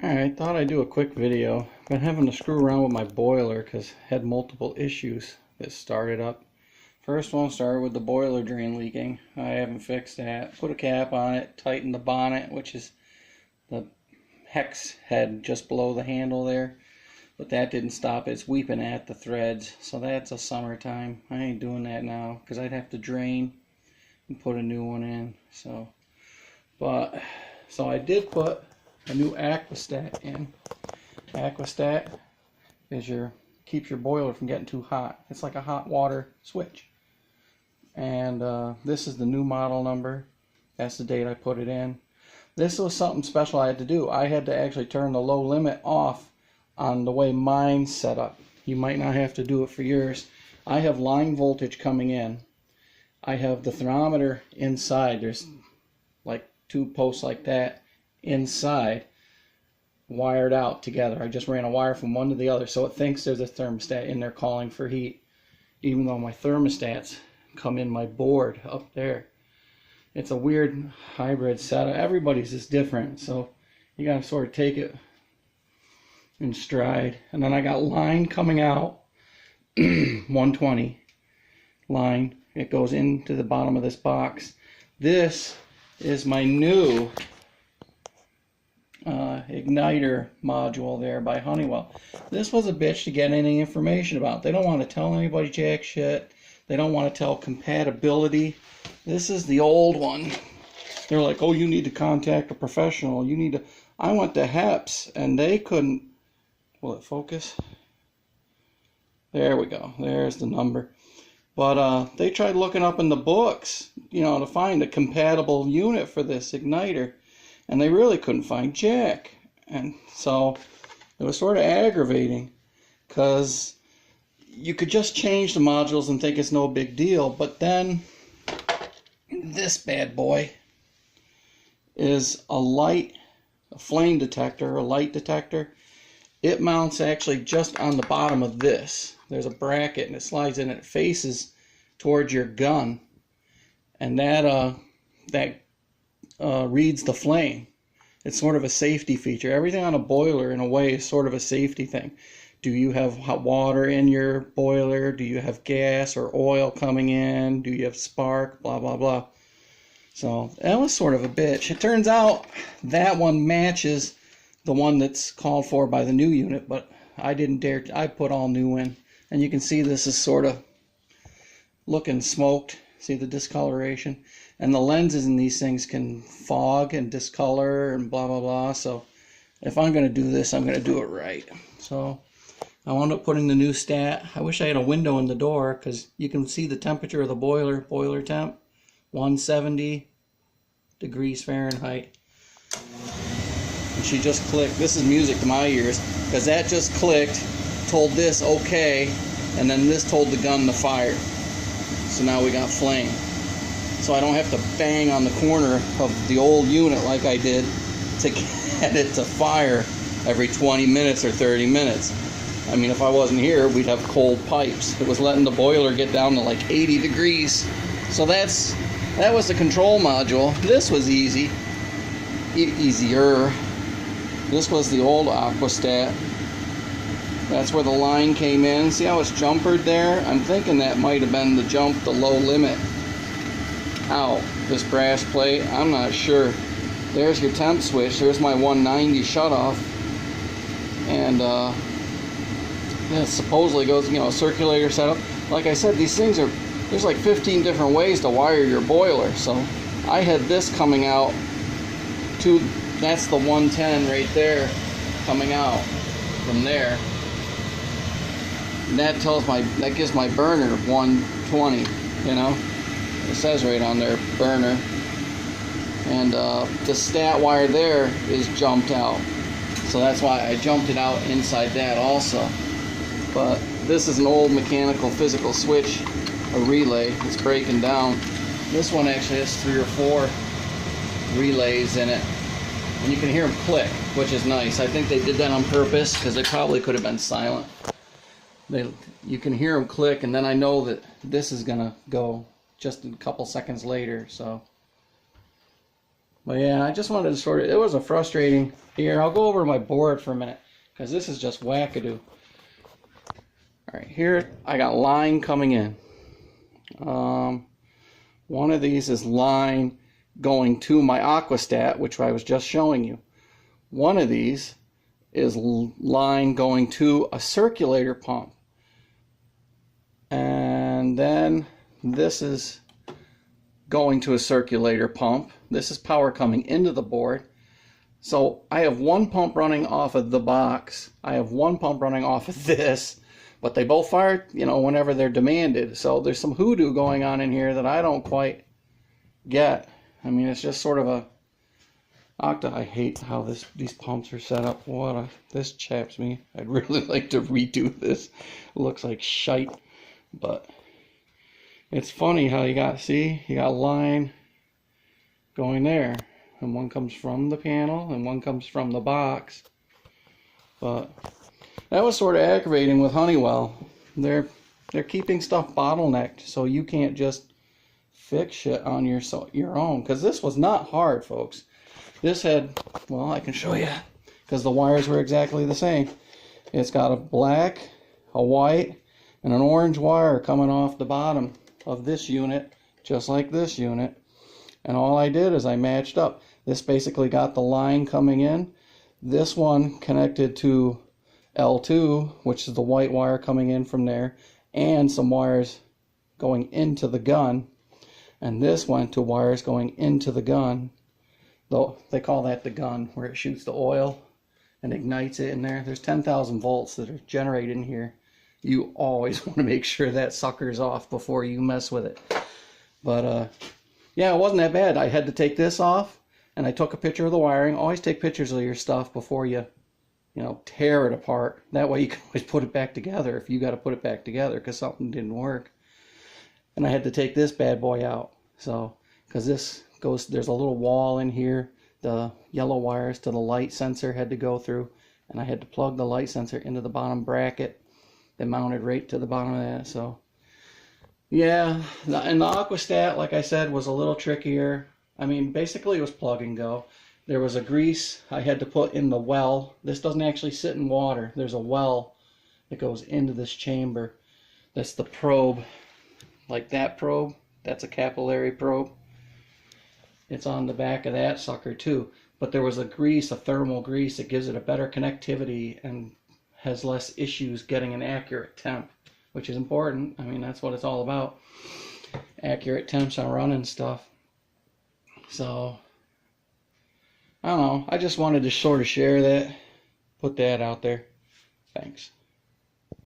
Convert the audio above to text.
Alright, thought I'd do a quick video. Been having to screw around with my boiler because had multiple issues that started up. First one started with the boiler drain leaking. I haven't fixed that. Put a cap on it, tightened the bonnet, which is the hex head just below the handle there. But that didn't stop it. It's weeping at the threads. So that's a summertime. I ain't doing that now because I'd have to drain and put a new one in. So I did put a new aquastat in. Aquastat is keeps your boiler from getting too hot. It's like a hot water switch. And this is the new model number. That's the date I put it in. This was something special I had to do. I had to actually turn the low limit off on the way mine's set up. You might not have to do it for yours. I have line voltage coming in. I have the thermometer inside. There's like two posts like that inside, wired out together. I just ran a wire from one to the other, so it thinks there's a thermostat in there calling for heat, even though my thermostats come in my board up there. It's a weird hybrid setup. Everybody's is different, so you gotta sort of take it in stride. And then I got line coming out, 120 line. It goes into the bottom of this box. This is my new igniter module there by Honeywell. This was a bitch to get any information about. They don't want to tell anybody jack shit. They don't want to tell compatibility. This is the old one. They're like, oh, you need to contact a professional. You need to. I went to HEPS and they couldn't. Will it focus? There we go. There's the number. But they tried looking up in the books, to find a compatible unit for this igniter. And they really couldn't find jack. And so it was sort of aggravating because you could just change the modules and think it's no big deal. But then this bad boy is a flame detector, a light detector. It mounts actually just on the bottom of this. There's a bracket and it slides in and it faces towards your gun. And that reads the flame. It's sort of a safety feature. Everything on a boiler, in a way, is sort of a safety thing. Do you have hot water in your boiler? Do you have gas or oil coming in? Do you have spark? Blah, blah, blah. So that was sort of a bitch. It turns out that one matches the one that's called for by the new unit, but I didn't dare. I put all new in. And you can see this is sort of looking smoked. See the discoloration? And the lenses in these things can fog and discolor and blah, blah, blah. So if I'm going to do this, I'm going to do it right. So I wound up putting the new stat. I wish I had a window in the door because you can see the temperature of the boiler temp, 170 degrees Fahrenheit. And she just clicked. This is music to my ears because that just clicked, told this okay, and then this told the gun to fire. So now we got flame. So I don't have to bang on the corner of the old unit like I did to get it to fire every 20 minutes or 30 minutes. I mean, if I wasn't here, we'd have cold pipes. It was letting the boiler get down to like 80 degrees. So that was the control module. This was easier. This was the old aquastat. That's where the line came in. See how it's jumpered there? I'm thinking that might have been the low limit out. This brass plate, I'm not sure. There's your temp switch. There's my 190 shutoff. And that supposedly goes, circulator setup. Like I said, these things there's like 15 different ways to wire your boiler. So I had this coming out that's the 110 right there coming out from there. And that gives my burner 120, It says right on there, burner. And the stat wire there is jumped out. So that's why I jumped it out inside that also. But this is an old mechanical physical switch, a relay. It's breaking down. This one actually has 3 or 4 relays in it. And you can hear them click, which is nice. I think they did that on purpose because they probably could have been silent. You can hear them click, and then I know that this is going to go just a couple seconds later. So But yeah, I just wanted to sort of, it was a frustrating, here, I'll go over my board for a minute, because this is just wackadoo. Alright, here I got line coming in. One of these is line going to my aquastat, which I was just showing you. One of these is line going to a circulator pump. And then this is going to a circulator pump. This is power coming into the board. So I have one pump running off of the box. I have one pump running off of this, but they both fire, you know, whenever they're demanded. So there's some hoodoo going on in here that I don't quite get. I mean, it's just sort of a I hate how these pumps are set up. This chaps me. I'd really like to redo this. It looks like shite, but it's funny how you got line going there, and one comes from the panel and one comes from the box. But that was sort of aggravating with Honeywell. They're keeping stuff bottlenecked, so you can't just fix shit on your own, because this was not hard, folks. This had, well, I can show you, because the wires were exactly the same. It's got a black, a white, and an orange wire coming off the bottom of this unit, just like this unit. And all I did is I matched up. This basically got the line coming in. This one connected to L2, which is the white wire coming in from there, and some wires going into the gun. And this went to wires going into the gun. Though they call that the gun, where it shoots the oil and ignites it in there. There's 10,000 volts that are generated in here. You always want to make sure that sucker's off before you mess with it. But yeah, it wasn't that bad. I had to take this off, and I took a picture of the wiring. Always take pictures of your stuff before you know, tear it apart. That way you can always put it back together if you got to put it back together because something didn't work. And I had to take this bad boy out. So, because this goes, there's a little wall in here. The yellow wires to the light sensor had to go through, and I had to plug the light sensor into the bottom bracket that mounted right to the bottom of that. So yeah, and the aquastat, like I said, was a little trickier. I mean, basically it was plug and go. There was a grease I had to put in the well. This doesn't actually sit in water. There's a well that goes into this chamber. That's the probe. Like that probe, that's a capillary probe. It's on the back of that sucker too. But there was a grease, a thermal grease, that gives it a better connectivity and has less issues getting an accurate temp, which is important. I mean, that's what it's all about. Accurate temps on running stuff. So, I don't know. I just wanted to sort of share that, put that out there. Thanks.